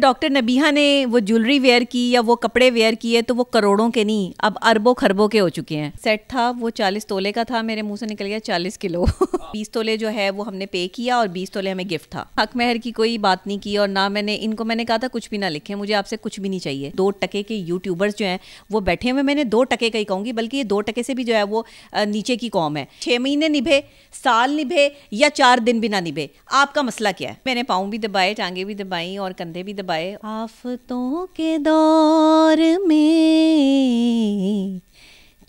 Doctor Nabiha ने वो jewellery where की या वो कपड़े वेयर किए तो वो करोड़ों के नहीं, अब अरबों खरबों के हो चुके हैं। सेट था वो 40 तोले का था, मेरे मुंह से निकल गया 40 किलो 20 तोले जो है वो हमने पे किया और 20 तोले हमें गिफ्ट था। हक महर की कोई बात नहीं की और ना मैंने कहा था कुछ भी ना लिखे, मुझे आपसे कुछ भी नहीं चाहिए। 2 टके के यूट्यूबर्स जो हैं वो बैठे हुए, मैंने 2 टके का ही कहूँगी, बल्कि ये 2 टके से भी जो है वो नीचे की कौम है। 6 महीने निभे, साल निभे या 4 दिन भी ना निभे, आपका मसला क्या है? मैंने पाँव भी दबाए, टांगे भी दबाई और कंधे भी दबाए। आफतों के दौर में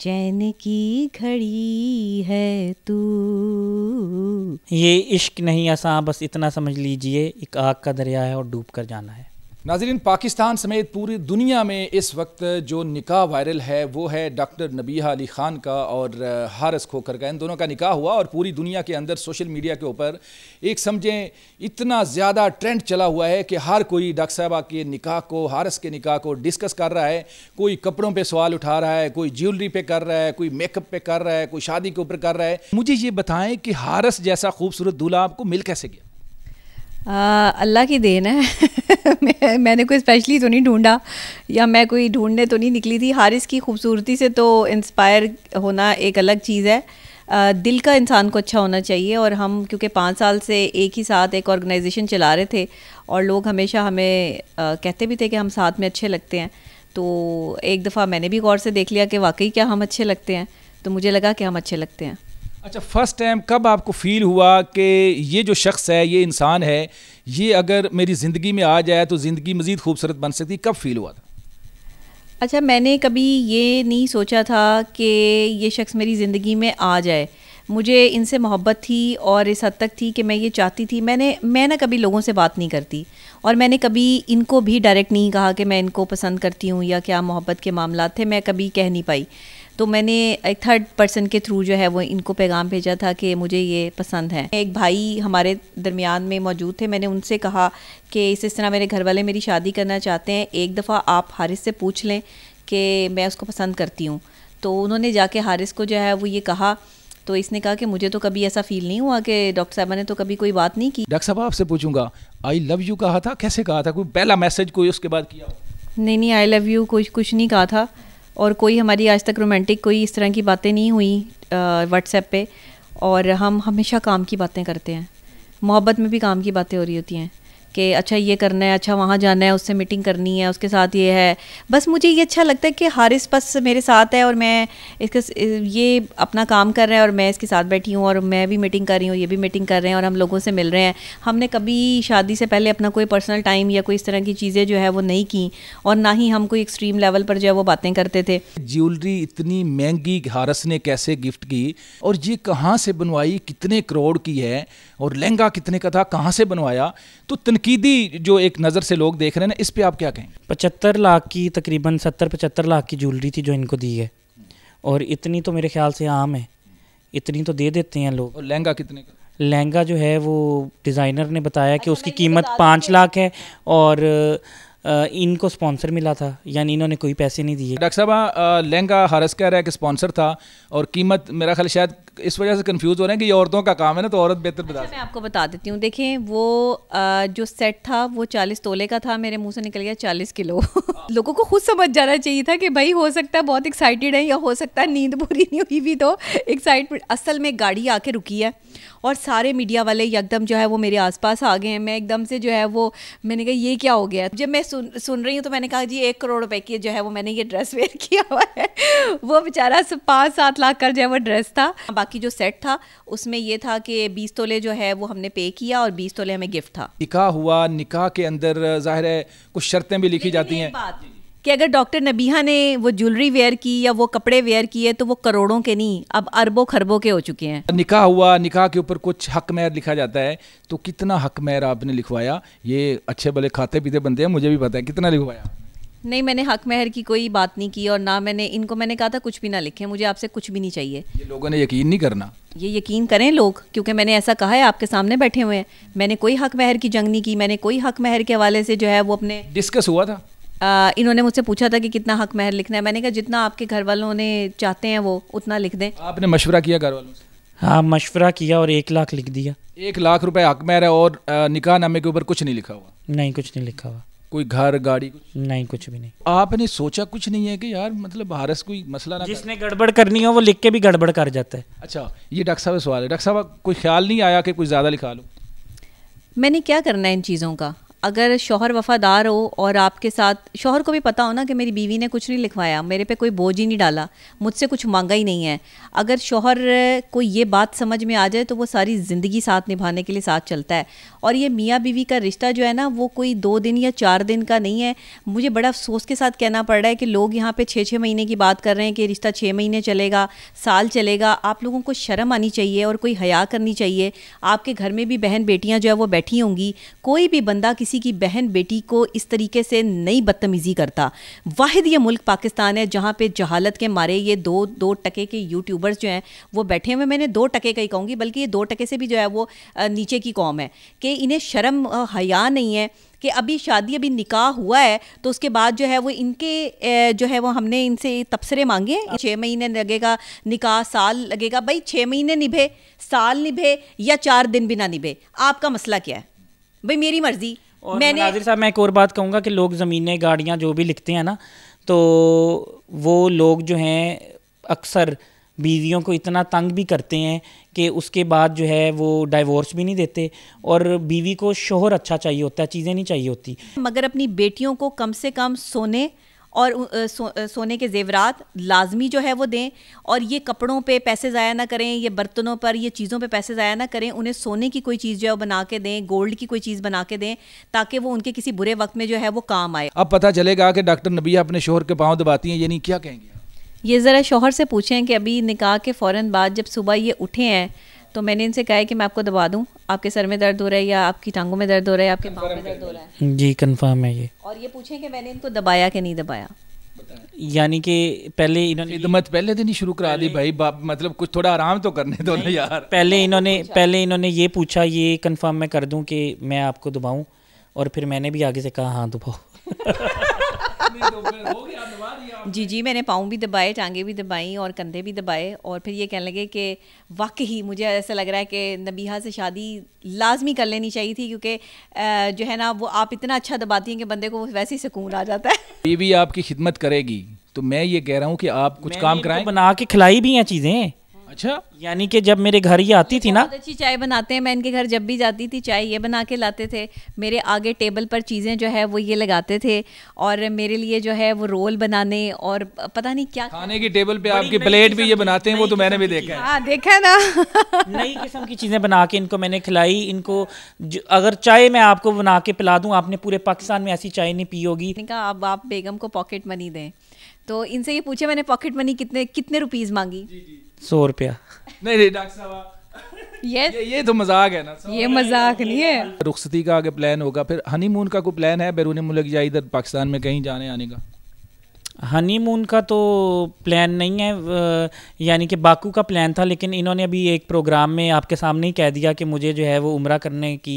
चैन की घड़ी है तू। ये इश्क नहीं आसान, बस इतना समझ लीजिए, एक आग का दरिया है और डूब कर जाना है। नाज़रीन, पाकिस्तान समेत पूरी दुनिया में इस वक्त जो निकाह वायरल है वो है डॉक्टर नबीहा अली ख़ान का और हारिस खोखर का। इन दोनों का निकाह हुआ और पूरी दुनिया के अंदर सोशल मीडिया के ऊपर एक समझें इतना ज़्यादा ट्रेंड चला हुआ है कि हर कोई डॉक्टर साहबा के निकाह को, हारिस के निकाह को डिस्कस कर रहा है। कोई कपड़ों पे सवाल उठा रहा है, कोई ज्वेलरी पे कर रहा है, कोई मेकअप पे कर रहा है, कोई शादी के ऊपर कर रहा है। मुझे ये बताएं कि हारिस जैसा खूबसूरत दूल्हा आपको मिल कैसे गया? अल्लाह की देन है मैंने कोई स्पेशली तो नहीं ढूंढा या मैं कोई ढूंढने तो नहीं निकली थी। हारिस की खूबसूरती से तो इंस्पायर होना एक अलग चीज़ है। दिल का इंसान को अच्छा होना चाहिए। और हम क्योंकि 5 साल से एक ही साथ एक ऑर्गेनाइजेशन चला रहे थे और लोग हमेशा हमें कहते भी थे कि हम साथ में अच्छे लगते हैं, तो एक दफ़ा मैंने भी गौर से देख लिया कि वाकई क्या हम अच्छे लगते हैं, तो मुझे लगा कि हम अच्छे लगते हैं। अच्छा, फर्स्ट टाइम कब आपको फील हुआ कि ये जो शख्स है, ये इंसान है, ये अगर मेरी ज़िंदगी में आ जाए तो ज़िंदगी मज़ीद खूबसूरत बन सकती? कब फील हुआ था? अच्छा, मैंने कभी ये नहीं सोचा था कि ये शख्स मेरी ज़िंदगी में आ जाए। मुझे इनसे मोहब्बत थी और इस हद तक थी कि मैं ये चाहती थी। मैं ना कभी लोगों से बात नहीं करती और मैंने कभी इनको भी डायरेक्ट नहीं कहा कि मैं इनको पसंद करती हूँ या क्या मोहब्बत के मामला थे, मैं कभी कह नहीं पाई। तो मैंने एक थर्ड पर्सन के थ्रू जो है वो इनको पैगाम भेजा था कि मुझे ये पसंद है। एक भाई हमारे दरमियान में मौजूद थे, मैंने उनसे कहा कि इस तरह मेरे घर वाले मेरी शादी करना चाहते हैं, एक दफ़ा आप हारिस से पूछ लें कि मैं उसको पसंद करती हूँ। तो उन्होंने जाके हारिस को जो है वो ये कहा, तो इसने कहा कि मुझे तो कभी ऐसा फील नहीं हुआ कि डॉक्टर साहबा ने तो कभी कोई बात नहीं की। डॉक्टर साहब आपसे पूछूंगा, आई लव यू कहा था, कैसे कहा था? कोई पहला मैसेज कोई उसके बाद किया? नहीं, आई लव यू कुछ नहीं कहा था और कोई हमारी आज तक रोमांटिक कोई इस तरह की बातें नहीं हुई व्हाट्सएप पे। और हम हमेशा काम की बातें करते हैं, मोहब्बत में भी काम की बातें हो रही होती हैं कि अच्छा ये करना है, अच्छा वहाँ जाना है, उससे मीटिंग करनी है, उसके साथ ये है। बस मुझे ये अच्छा लगता है कि हारिस बस मेरे साथ है और मैं इसके ये अपना काम कर रहा है और मैं इसके साथ बैठी हूँ और मैं भी मीटिंग कर रही हूँ, ये भी मीटिंग कर रहे हैं और हम लोगों से मिल रहे हैं। हमने कभी शादी से पहले अपना कोई पर्सनल टाइम या कोई इस तरह की चीज़ें जो है वो नहीं की और ना ही हम कोई एक्सट्रीम लेवल पर जो है वो बातें करते थे। ज्वेलरी इतनी महंगी हारिस ने कैसे गिफ्ट की और ये कहाँ से बनवाई, कितने करोड़ की है और लहंगा कितने का था, कहाँ से बनवाया? तो तनकीदी जो एक नज़र से लोग देख रहे हैं ना, इस पे आप क्या कहेंगे? 75 लाख की, तकरीबन 70-75 लाख की ज्वेलरी थी जो इनको दी है और इतनी तो मेरे ख्याल से आम है, इतनी तो दे देते हैं लोग। और लहंगा कितने का? लहंगा जो है वो डिज़ाइनर ने बताया कि उसकी कीमत 5 लाख है और इनको स्पॉन्सर मिला था, यानी इन्होंने कोई पैसे नहीं दिए। डॉक्टर साहब, लहंगा हारिस कह रहा है कि स्पॉन्सर था और कीमत मेरा ख्याल शायद इस वजह से कंफ्यूज हो रहे हैं कि ये औरतों का काम है ना, तो औरत बेहतर बता। मैं आपको बता देती हूँ, देखें वो जो सेट था वो 40 तोले का था, मेरे मुंह से निकल गया 40 किलो लोगों को खुद समझ जाना चाहिए था कि भाई हो सकता है बहुत एक्साइटेड है या हो सकता है नींद पूरी नहीं हुई भी तो एक्साइटमेंट। असल में गाड़ी आके रुकी है और सारे मीडिया वाले एकदम जो है वो मेरे आसपास आ गए हैं। मैं एकदम से जो है वो मैंने कहा ये क्या हो गया। जब मैं सुन रही हूँ तो मैंने कहा जी 1 करोड़ रुपए की जो है वो मैंने ये ड्रेस वेयर किया हुआ है वो बेचारा 5-7 लाख का जो है वो ड्रेस था। बाकी जो सेट था उसमें ये था कि 20 तोले जो है वो हमने पे किया और 20 तोले हमें गिफ्ट था। निकाह हुआ, निकाह के अंदर जाहिर है कुछ शर्तें भी लिखी जाती हैं कि अगर डॉक्टर नबीहा ने वो ज्वेलरी वेयर की या वो कपड़े वेयर किए तो वो करोड़ों के नहीं, अब अरबों खरबों के हो चुके हैं। निकाह हुआ, निकाह के ऊपर कुछ हक महर लिखा जाता है, तो कितना हक महर आपने लिखवाया? ये अच्छे भले खाते पीते बंदे हैं, मुझे भी पता है, कितना लिखवाया? नहीं, मैंने हक महर की कोई बात नहीं की और ना मैंने कहा था कुछ भी ना लिखें, मुझे आपसे कुछ भी नहीं चाहिए। ये लोगों ने यकीन नहीं करना। ये यकीन करें लोग, क्योंकि मैंने ऐसा कहा है, आपके सामने बैठे हुए हैं। मैंने कोई हक महर की जंग नहीं की, मैंने कोई हक महर के हवाले से जो है वो अपने डिस्कस हुआ था। इन्होंने मुझसे पूछा था कि कितना हक महर लिखना है, मैंने कहा जितना आपके घर वालों ने चाहते हैं वो उतना लिख दें। आपने मशवरा किया घर वालों से? हाँ, मशवरा किया और 1 लाख लिख दिया। 1 लाख रुपए हक महर है और निकाह नामे के ऊपर कुछ नहीं लिखा हुआ? नहीं, कुछ नहीं लिखा हुआ। कोई घर गाड़ी कुछ? नहीं, कुछ भी नहीं। आपने सोचा कुछ नहीं है कि यार मतलब हारिस कोई मसला ना जिसने गड़बड़ करनी हो वो लिख के भी गड़बड़ कर जाता है। अच्छा, ये डॉक्टर साहब सवाल है, डॉक्टर साहब कोई ख्याल नहीं आया कि कुछ ज़्यादा लिखा लो? मैंने क्या करना है इन चीज़ों का? अगर शौहर वफ़ादार हो और आपके साथ, शौहर को भी पता हो ना कि मेरी बीवी ने कुछ नहीं लिखवाया, मेरे पे कोई बोझ ही नहीं डाला, मुझसे कुछ मांगा ही नहीं है, अगर शौहर को ये बात समझ में आ जाए तो वो सारी ज़िंदगी साथ निभाने के लिए साथ चलता है। और ये मियाँ बीवी का रिश्ता जो है ना, वो कोई 2 दिन या 4 दिन का नहीं है। मुझे बड़ा अफसोस के साथ कहना पड़ रहा है कि लोग यहाँ पे 6-6 महीने की बात कर रहे हैं कि रिश्ता 6 महीने चलेगा, साल चलेगा। आप लोगों को शर्म आनी चाहिए और कोई हया करनी चाहिए। आपके घर में भी बहन बेटियाँ जो है वो बैठी होंगी, कोई भी बंदा किसी की बहन बेटी को इस तरीके से नहीं बदतमीज़ी करता। वाहिद ये मुल्क पाकिस्तान है जहाँ पे जहालत के मारे ये 2 टके के यूट्यूबर्स जो हैं वो बैठे हुए, मैंने 2 टके का ही कहूँगी, बल्कि ये 2 टके से भी जो है वो नीचे की कौम है कि इन्हें शर्म हया नहीं है कि अभी शादी, अभी निकाह हुआ है तो उसके बाद जो है वो इनके जो है वो हमने इनसे तबसरे मांगे, 6 महीने लगेगा निकाह, साल लगेगा। भाई 6 महीने निभे, साल निभे या 4 दिन भी ना निभे, आपका मसला क्या है? भाई मेरी मर्जी। और नाज़िर साहब मैं एक और बात कहूँगा कि लोग ज़मीनें गाड़ियाँ जो भी लिखते हैं ना, तो वो लोग जो हैं अक्सर बीवियों को इतना तंग भी करते हैं कि उसके बाद जो है वो डाइवोर्स भी नहीं देते, और बीवी को शोहर अच्छा चाहिए होता है, चीज़ें नहीं चाहिए होती। मगर अपनी बेटियों को कम से कम सोने और सोने के जेवरात लाजमी जो है वो दें, और ये कपड़ों पे पैसे ज़ाया ना करें, ये बर्तनों पर, ये चीज़ों पे पैसे ज़ाया ना करें। उन्हें सोने की कोई चीज़ जो है वो बना के दें, गोल्ड की कोई चीज़ बना के दें, ताकि वो उनके किसी बुरे वक्त में जो है वो काम आए। अब पता चलेगा कि डॉक्टर नबिया अपने शोहर के पाँव दबाती हैं, यानी क्या कहेंगे? ये ज़रा शौहर से पूछें कि अभी निकाह के फ़ौरन बाद जब सुबह ये उठे हैं तो मैंने इनसे कहा है कि मैं आपको दबा दूं, आपके सर में दर्द हो रहा है या आपकी टांगों में दर्द हो रहा है, आपके पाँव में दर्द हो रहा है? जी कंफर्म है ये। और ये पूछें कि मैंने इनको दबाया कि नहीं दबाया। यानी कि पहले इन्होंने खिदमत पहले दिन ही शुरू करा दी भाई, मतलब कुछ थोड़ा आराम तो करने दो ना यार। पहले इन्होंने ये पूछा, ये कंफर्म मैं कर दूं कि मैं आपको दबाऊं, और फिर मैंने भी आगे से कहा हाँ दबाओ। जी जी, मैंने पाँव भी दबाए, टांगे भी दबाई और कंधे भी दबाए, और फिर ये कहने लगे कि वाकई मुझे ऐसा लग रहा है कि नबीहा से शादी लाजमी कर लेनी चाहिए थी, क्योंकि जो है ना वो आप इतना अच्छा दबाती हैं कि बंदे को वैसे ही सुकून आ जाता है। बीवी आपकी खिदमत करेगी तो मैं ये कह रहा हूँ कि आप कुछ काम कराएं। बना के खिलाई भी हैं चीज़ें। अच्छा, यानी कि जब मेरे घर ये आती थी ना, बहुत अच्छी चाय बनाते हैं। मैं इनके घर जब भी जाती थी चाय ये बना के लाते थे, मेरे आगे टेबल पर चीज़ें जो है वो ये लगाते थे, और मेरे लिए जो है वो रोल बनाने और पता नहीं क्या खाने की टेबल पे आपकी प्लेट भी ये बनाते हैं, वो तो मैंने भी देखा है। हाँ देखा है ना। नई किस्म की चीज़ें बना के इनको मैंने खिलाई। इनको अगर चाय मैं आपको बना के पिला दूँ, आपने पूरे पाकिस्तान में ऐसी चाय नहीं पी होगी। कहा अब आप बेगम को पॉकेट मनी दें, तो इनसे ये पूछे मैंने पॉकेट मनी कितने रुपीस मांगी? 100 रुपया। नहीं डॉक्टर साहब, ये तो मजाक है ना। ये मजाक नहीं है। रुखसती का आगे प्लान होगा, फिर हनीमून का कोई प्लान है बैरून मुल्क या इधर पाकिस्तान में कहीं जाने आने का? हनीमून का तो प्लान नहीं है, यानी कि बाकू का प्लान था, लेकिन इन्होंने अभी एक प्रोग्राम में आपके सामने ही कह दिया कि मुझे जो है वो उम्रा करने की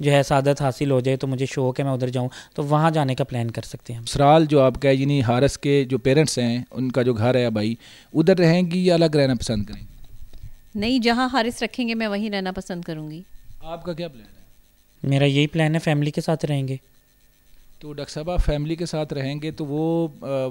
जो है सादत हासिल हो जाए, तो मुझे शौक़ है मैं उधर जाऊं, तो वहाँ जाने का प्लान कर सकते हैं। ससुराल जो आपका है, यानी हारिस के जो पेरेंट्स हैं उनका जो घर है भाई, उधर रहेंगी या अलग रहना पसंद करेंगी? नहीं, जहाँ हारिस रखेंगे मैं वहीं रहना पसंद करूँगी। आपका क्या प्लान है? मेरा यही प्लान है, फैमिली के साथ रहेंगे। तो डॉक्टर साहब आप फैमिली के साथ रहेंगे तो वो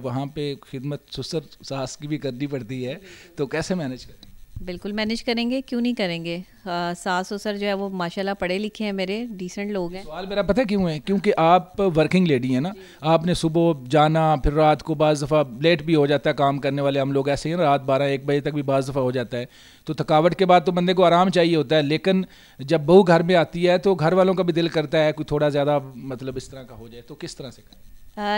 वहाँ पे खिदमत ससुर सास की भी करनी पड़ती है, तो कैसे मैनेज करेंगे? बिल्कुल मैनेज करेंगे, क्यों नहीं करेंगे। सास ससुर जो है वो माशाल्लाह पढ़े लिखे हैं, मेरे डिसेंट लोग हैं। सवाल मेरा पता क्यों है, क्योंकि आप वर्किंग लेडी हैं ना, आपने सुबह जाना, फिर रात को बाज़ दफ़ा लेट भी हो जाता है, काम करने वाले हम लोग ऐसे ही ना, रात 12-1 बजे तक भी बाज़ दफ़ा हो जाता है, तो थकावट के बाद तो बंदे को आराम चाहिए होता है। लेकिन जब बहू घर में आती है तो घर वालों का भी दिल करता है कोई थोड़ा ज़्यादा मतलब इस तरह का हो जाए, तो किस तरह से करें?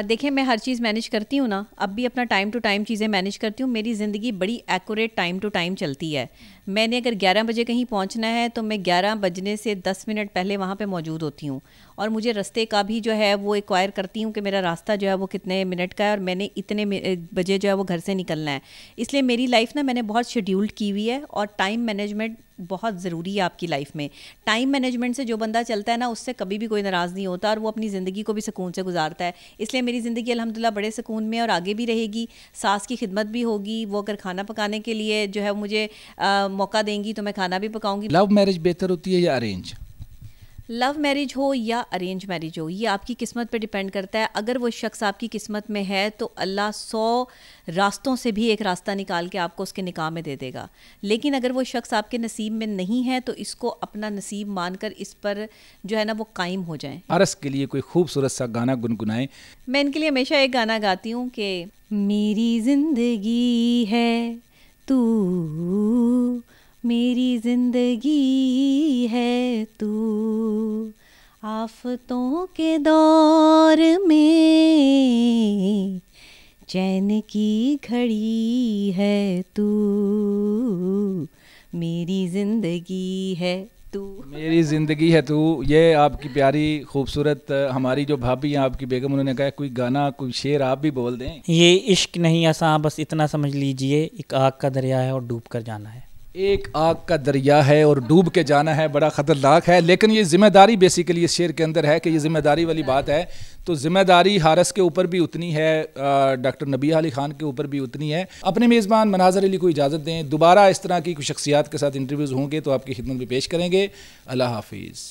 देखिए मैं हर चीज़ मैनेज करती हूँ ना, अब भी अपना टाइम टू टाइम चीज़ें मैनेज करती हूँ। मेरी ज़िंदगी बड़ी एक्यूरेट टाइम टू टाइम चलती है। मैंने अगर 11 बजे कहीं पहुँचना है तो मैं 11 बजने से 10 मिनट पहले वहाँ पे मौजूद होती हूँ, और मुझे रास्ते का भी जो है वो एक्वायर करती हूँ कि मेरा रास्ता जो है वो कितने मिनट का है और मैंने इतने बजे जो है वो घर से निकलना है। इसलिए मेरी लाइफ ना मैंने बहुत शेड्यूल्ड की हुई है, और टाइम मैनेजमेंट बहुत ज़रूरी है आपकी लाइफ में। टाइम मैनेजमेंट से जो बंदा चलता है ना, उससे कभी भी कोई नाराज़ नहीं होता, और वो अपनी ज़िंदगी को भी सुकून से गुजारता है। इसलिए मेरी ज़िंदगी अल्हम्दुलिल्लाह बड़े सुकून में और आगे भी रहेगी। सास की खिदमत भी होगी, वो अगर खाना पकाने के लिए जो है मुझे मौका देंगी तो मैं खाना भी पकाऊंगी। लव मैरिज बेहतर होती है या अरेंज? लव मैरिज हो या अरेंज मैरिज हो, ये आपकी किस्मत पे डिपेंड करता है। अगर वो शख्स आपकी किस्मत में है तो अल्लाह 100 रास्तों से भी एक रास्ता निकाल के आपको उसके निकाह में दे देगा। लेकिन अगर वो शख्स आपके नसीब में नहीं है तो इसको अपना नसीब मानकर इस पर जो है ना वो कायम हो जाएं। आरस के लिए कोई खूबसूरत सा गाना गुनगुनाएं। मैं इनके लिए हमेशा एक गाना गाती हूँ कि मेरी ज़िंदगी है तू, मेरी ज़िंदगी है तू, आफतों के दौर में चैन की घड़ी है तू, मेरी ज़िंदगी है तू, मेरी ज़िंदगी है तू। ये आपकी प्यारी खूबसूरत हमारी जो भाभी हैं, आपकी बेगम, उन्होंने कहा कोई गाना कोई शेर आप भी बोल दें। ये इश्क नहीं आसान, बस इतना समझ लीजिए, एक आग का दरिया है और डूब कर जाना है। एक आग का दरिया है और डूब के जाना है, बड़ा ख़तरनाक है। लेकिन ये ज़िम्मेदारी बेसिकली इस शेर के अंदर है कि ये ज़िम्मेदारी वाली बात है। तो ज़िम्मेदारी हारिस के ऊपर भी उतनी है, डॉक्टर नबीहा अली ख़ान के ऊपर भी उतनी है। अपने मेज़बान मनाज़र अली को इजाज़त दें। दोबारा इस तरह की कुछ शख्सियात के साथ इंटरव्यूज़ होंगे तो आपकी खिदमत में पेश करेंगे। अल्लाह हाफिज़।